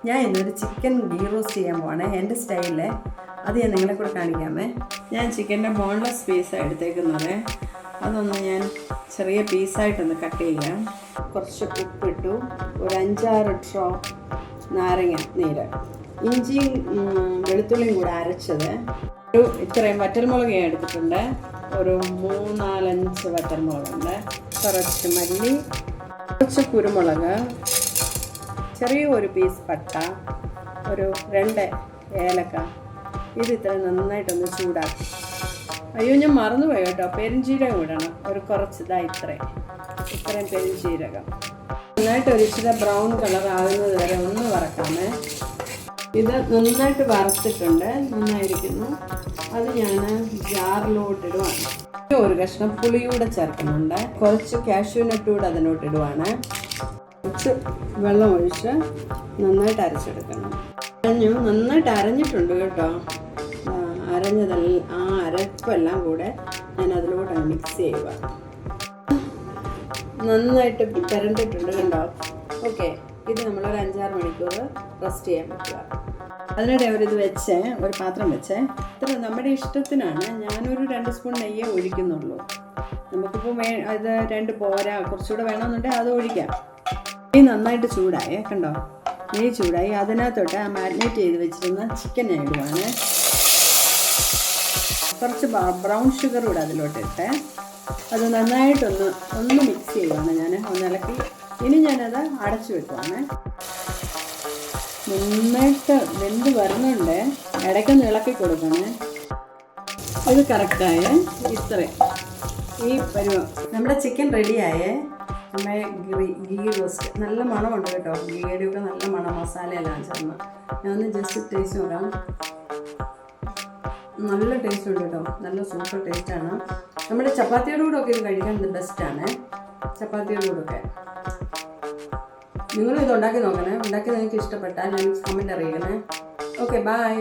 ഞാൻ ഇന്നൊരു chicken ghee roast ചെയ്യാൻ പോവാണ് എൻ്റെ സ്റ്റൈലിൽ. അത് ഞാൻ നിങ്ങളെ കൂടെ കാണിക്കാമേ. ഞാൻ ചിക്കൻ്റെ ബോൺലെസ് പീസാണ് എടുത്തേക്കുന്നത്. അതൊന്ന് ഞാൻ ചെറിയ പീസായിട്ടൊന്ന് കട്ട് ചെയ്യാം. കുറച്ച് ഉപ്പിട്ടു, ഒരു 5-6 ഡ്രോപ്പ് നാരങ്ങ നീര്, ഇഞ്ചിയും വെളുത്തുള്ളിയും കൂടെ അരച്ചത്, ഇത്രയും വറ്റൽമുളക് ഞാൻ എടുത്തിട്ടുണ്ട്. ഒരു 3-4-5 വറ്റൽമുളകുണ്ട്, കുറച്ച് മല്ലി, കുറച്ച് കുരുമുളക്, ചെറിയ ഒരു പീസ് പട്ട, ഒരു 2 ഏലക്ക. ഇത് ഇത്രയും നന്നായിട്ടൊന്ന് ചൂടാക്കി. അയ്യോ, ഞാൻ മറന്നുപോയി കേട്ടോ, പെരുംജീരകം ഇടണം. ഒരു കുറച്ച് ഇത്രയും പെരുംജീരകം. നന്നായിട്ട് ഒരു ഇച്ചിരി ബ്രൗൺ കളർ ആകുന്നത് വരെ ഒന്ന് വറക്കാമേ. ഇത് നന്നായിട്ട് വറുത്തിട്ടുണ്ട്, നന്നായിരിക്കുന്നു. അത് ഞാൻ ജാറിലോട്ട് ഇടുവാണ്. ഒരു കഷ്ണം പുളിയൂടെ ചേർക്കുന്നുണ്ട്. കുറച്ച് കാഷ്യൂ നട്ട് കൂടെ അതിനോട്ട് ഇടുവാണ്. കുറച്ച് വെള്ളം ഒഴിച്ച് നന്നായിട്ട് അരച്ചെടുക്കണം. നന്നായിട്ട് അരഞ്ഞിട്ടുണ്ട് കേട്ടോ. ആ അരപ്പെല്ലാം കൂടെ ഞാൻ അതിലൂടെ മിക്സ് ചെയ്യുക. നന്നായിട്ട് പുരണ്ടിട്ടുണ്ട് കണ്ടോ. ഓക്കെ, ഇത് നമ്മളൊരു 5-6 മണിക്കൂർ റെസ്റ്റ് ചെയ്യാൻ പറ്റുക. അതിനിടെ ഒരു പാത്രം വെച്ച് ഇത്ര നമ്മുടെ ഇഷ്ടത്തിനാണ്. ഞാനൊരു 2 സ്പൂൺ നെയ്യേ ഒഴിക്കുന്നുള്ളൂ. നമുക്കിപ്പോൾ ഇത് 2 പോരാ, കുറച്ചുകൂടെ വേണമെന്നുണ്ടെങ്കിൽ അത് ഒഴിക്കാം. നെയ്യ് നന്നായിട്ട് ചൂടായേ കണ്ടോ. നെയ്യ് ചൂടായി. അതിനകത്തോട്ട് മാരിനേറ്റ് ചെയ്ത് വെച്ചിരുന്ന ചിക്കൻ ഞാൻ ഇടുവാണ്. കുറച്ച് ബ്രൗൺ ഷുഗർ കൂടെ അതിലോട്ടിട്ട് അത് നന്നായിട്ടൊന്ന് മിക്സ് ചെയ്യുവാണ്. ഞാൻ ഇളക്കി. ഇനി ഞാനത് അടച്ചു വെക്കുവാണ്. നന്നായിട്ട് വെന്ത് വരുന്നുണ്ട്, ഇടയ്ക്കൊന്ന് ഇളക്കി കൊടുക്കണേ. ഇത് കറക്റ്റായേ. ഈ പരുവം നമ്മുടെ ചിക്കൻ റെഡിയായേ. നമ്മുടെ ഗീ റോസ്റ്റ് നല്ല മണമുണ്ട് കേട്ടോ. ഗീയുടെയൊക്കെ നല്ല മണം, മസാലയെല്ലാം ചേർന്ന്. ഞാനൊന്ന് ജസ്റ്റ് ടേസ്റ്റ് നോക്കാം. നല്ല ടേസ്റ്റ് ഉണ്ട് കേട്ടോ, നല്ല സൂപ്പർ ടേസ്റ്റാണ്. നമ്മുടെ ചപ്പാത്തിയുടെ കൂടെ ഒക്കെ ഇത് കഴിക്കാൻ ബെസ്റ്റാണ്. ചപ്പാത്തിയുടെ കൂടെ ഒക്കെ നിങ്ങളും ഇത് ഉണ്ടാക്കി നോക്കണേ. ഉണ്ടാക്കി നിങ്ങൾക്ക് ഇഷ്ടപ്പെട്ടാൽ ഞാൻ കമൻറ്റ് അറിയിക്കണേ. Okay, by.